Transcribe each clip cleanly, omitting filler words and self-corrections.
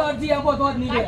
અરજી આપો તો જ નીકળે.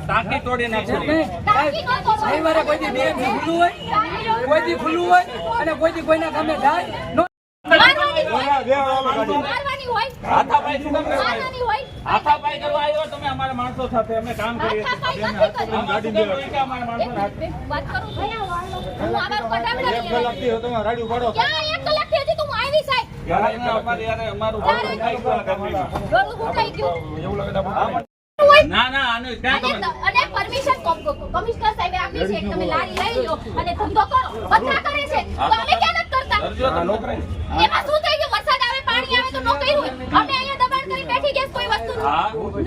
ટાંકી તોડી નાખો. રવિવારે કોઈ દી બેન ખુલ્લું હોય, કોઈ દી ખુલ્લું હોય અને કોઈ દી કોઈના ગામે જાય હાથાપાઈ કરવા આવ્યો તમે અમારા માણસો સાથે અમે કામ કરીએ છીએ. ના ના આને અને પરમિશન કમિશનર સાહેબે આપી છે તમે લારી લઈ લો અને ધંધો કરો. બધા કરે છે તો અમે કેમ નથી કરતા? એમાં શું થઈ ગયું? વરસાદ આવે, પાણી આવે તો નો કર્યું. અમે અહીંયા દબાણ કરી બેઠી ગયા કોઈ વસ્તુ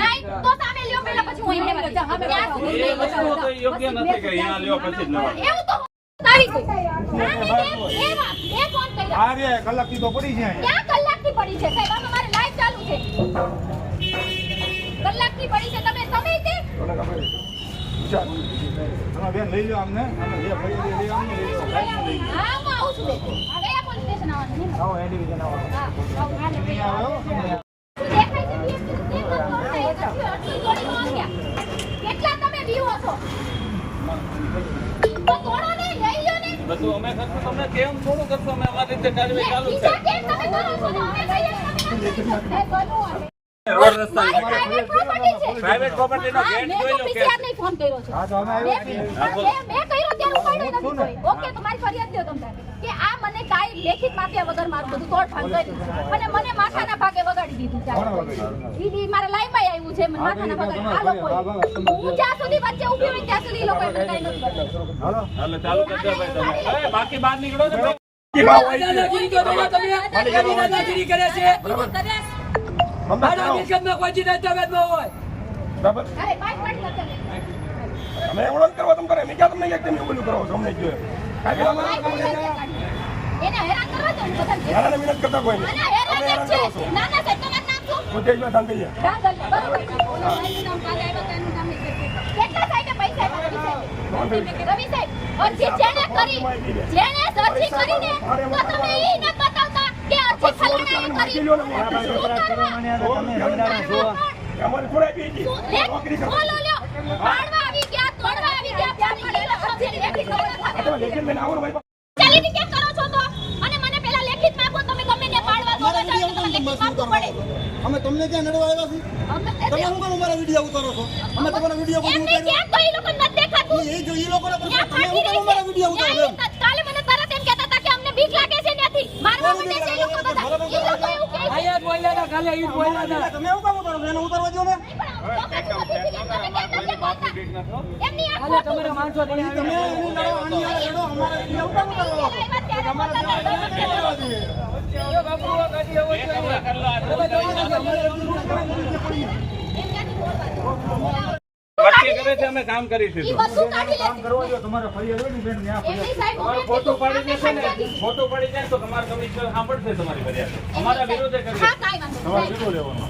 નહીં તો સામે લ્યો પહેલા પછી હું અહીંયા તો યોગ્ય નથી કે અહીંયા લ્યો પછી જ લેવા. એવું તો આવી ગયું. એ ફોન કર્યો. આ રે કલાકથી તો પડી છે. ક્યાં કલાકથી પડી છે સાહેબ? અમારે લાઈવ ચાલુ છે. કલાકની પડી છે. તમે તે બેન લઈ લો અમને જે ભાઈ લઈ લો અમને લઈ લો. હા હું આવું છું. હવે આ પોલીસ સ્ટેશન આવવાનું છે. આવો એ ડિવિઝન આવો. હા આવો. કેટલા તમે વ્યૂ છો? તો તોડો ને, લઈ લો ને. બધું અમે કરશું. તમે કેમ થોડું કરશો? અમે અમારી રીતે કાર્યવાહી ચાલુ છે. કેમ તમે કરો છો? અમે કહીએ તમે બોલો. રોડ રસ્તા પ્રાઇવેટ પ્રોપર્ટી નો ગેટ જોઈ લો કે પીસીઆર ને ફોન કર્યો છે. હા તો અમે આવ્યા છીએ. મેં કર્યો ત્યારે ઉપાડ્યો નથી. ઓકે તમારી ફરિયાદ દો તમને કે આ મને કાઈ લેખિત માફિયા વગર મારું બધું તોડ ભાંગ કર્યું અને મને માથાના ભાગે વગાડી દીધું છે. ઈ મારા લાઈવ માં આવ્યું છે. મને માથાના ભાગે આ લોકો હું જ્યાં સુધી વચ્ચે ઊભી હોય ત્યાં સુધી ઈ લોકો મને કાઈ નથી કર્યું. હાલો હાલો ચાલુ કરજો ભાઈ તમે. એ બાકી બહાર નીકળો ને દાદાગીરી કરો તમે. દાદાગીરી કરે છે. મારા મિલકતમાં કોઈ ચીજ દસ્તાવેજમાં હોય. બરાબર અરે બાઈક પડી જશે. અમે એવડો કરવા તમ કરે. મેં ક્યાં તમને એક તમે બોલું કરો છો અમને જો. એને હેરાન કરવા દો બધા. યાર મહેનત કરતા કોઈ નહીં. ના હેરાન છે. ના ના સાહેબ તમારું નામ શું? ઉદ્દેશમાં ધાંગલિયા. ધાંગલિયા બરોબર. ઓલો ભાઈનું નામ કાલે આવ્યો તેનું નામ નહીં. કેટલા સાહેબે પૈસા રવિ સાહેબ અરજી જેને કરી જેને અરજી કરીને તો તમે ઈ ન બતાવતા કે અરજી ફલાણાએ કરી. અમારે થોડા બીજી નોકરી કરો. બોલો લ્યો. પાડવા આવી ગયા, તોડવા આવી ગયા. ત્યાંની લેલો સબ્જેક્ટ લેખિત કરો. તમે લેખિત લઈને આવો ને ભાઈ. ચાલીને કેમ કરો છો તો? અને મને પહેલા લેખિત માંગો. તમે ગમે ને પાડવા દો તો લેખિત માંગવું પડે. અમે તમને ક્યાં નડવા આવ્યા છીએ? તમે શું કરો મારા વિડિયો ઉતારો છો? અમે તમારો વિડિયો બધું એમને ઉતાર્યો. કેમ તો ઈ લોકો નથી દેખાતું? એ જો ઈ લોકોને તમે ક્યાં શું ફાટી કરો રહી મારા છે? વિડિયો ઉતારો એમ? કાલે મને તરત એમ કહેતા હતા કે અમને બીક લાગે છે ત્યાંથી. મારવા માંડે છે ઈ લોકો બધા. ઈ લોકો એવું કહે છે. આયા જ બોલ્યા હતા કાલે ઈ જ બોલ્યા હતા. તમે એવું કામ ઉતારો છો? એને ઉતારવા દો ને. એમની આ કાલે તમારા માણસો તમે એની લડો, આની આ લડો, અમારા વિડિયો ઉતારો કરો. જો બાપુ આ ગાડી આવો છે. નક્કી કરે છે અમે કામ કરીશું. ઈ બધું કાઢી લે. કામ કરવા જો તમારે ફરિયાદ હોય ને બેન ત્યાં એમની સાહેબ તમારે ફોટો પાડી દેશે ને, ફોટો પડી જાય તો તમારા કમિશનર સાંભળશે તમારી ફરિયાદ. અમારા વિરોધે કરશે. હા કાઈ વાંધો તમારે નહીં. કેટલો લેવાનો?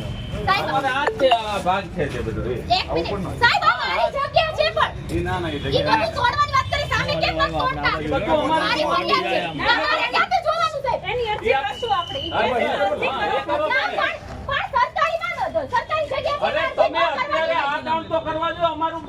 સાહેબ અમારે આ જ છે, આ ભાગ છે જે બધો એ. એક મિનિટ. સાહેબ આ મારી જગ્યા છે પણ ઈ ના ના ઈ ઈ જગ્યા બધું તોડવાની વાત કરી સામે કેમ ન તોડતા? મારી ફરિયાદ છે. તમારે ક્યાંથી જોવાનું સાહેબ? એની અરજી કરશું આપણે. હા, ભાઈ, ના, પણ સરકારી માં સરકારી જગ્યાએ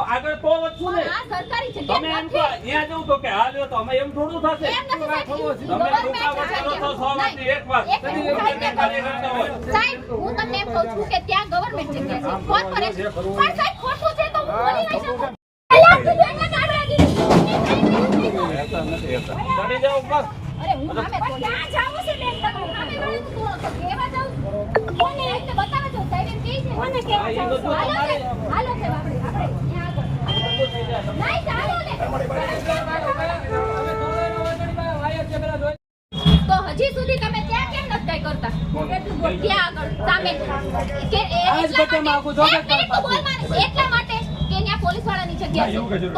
આગળ તો વધશું ને આ સરકારી તમે જગ્યા એમ કહો અહીંયા જવું તો કે હા લ્યો તો અમે એમ થોડું થશે એમ નથી સાહેબ. તમે રૂકાવટ કરો છો 100 વાતની એક વાત એક મિનિટ સાહેબ, કાર્ય કરતા હોય સાહેબ, હું તમને એમ કહું છું કે ત્યાં ગવર્મેન્ટ જગ્યા છે, કોર્પોરેશન. પણ સાહેબ, ખોટું છે તો હું બોલી નહીં શકું. અલા, તું એને કાઢવાગીરી. ચડી જાઓ ઉપર અરે, હું સામે બોલી. ક્યાં જાવું છે બેન તમારે? સામે વાળી તું તો કહેવા જાઉં? કોને એટલે બતાવવા જાઉં? સાહેબ એમ કહે છે. કોને કહેવા જાઉં? હાલો છે, હાલો છે આપણે ત્યાં આગળ. નહીં, ચાલો ને. તો હજી સુધી તમે ત્યાં કેમ નથી કાંઈ કરતા? ત્યાં આગળ સામે કે એટલા માટે એક મિનિટ તો બોલવાની. એટલા માટે કે ત્યાં પોલીસવાળાની જગ્યા છે.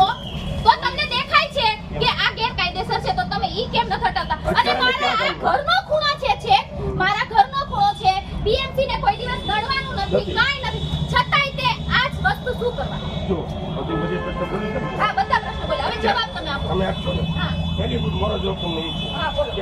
તો તમને દેખાય છે કે આ ગેરકાયદેસર છે તો તમે ઈ કેમ નથી હટાવતા? અને મારા આ ઘરનો ખૂણો છે મારા ઘરનો ખૂણો છે. બીએમસી ને કોઈ દિવસ ગણવાનું નથી, કાંઈ નથી, છતાંય તે આ જ વસ્તુ શું કરવા? જો બધી પ્રશ્ન બોલી તમે હા, બધા પ્રશ્નો બોલ્યા. હવે જવાબ તમે આપો. તમે આપશો ને હા, પહેલી મારો જવાબ તમને એ છે હા, બોલો.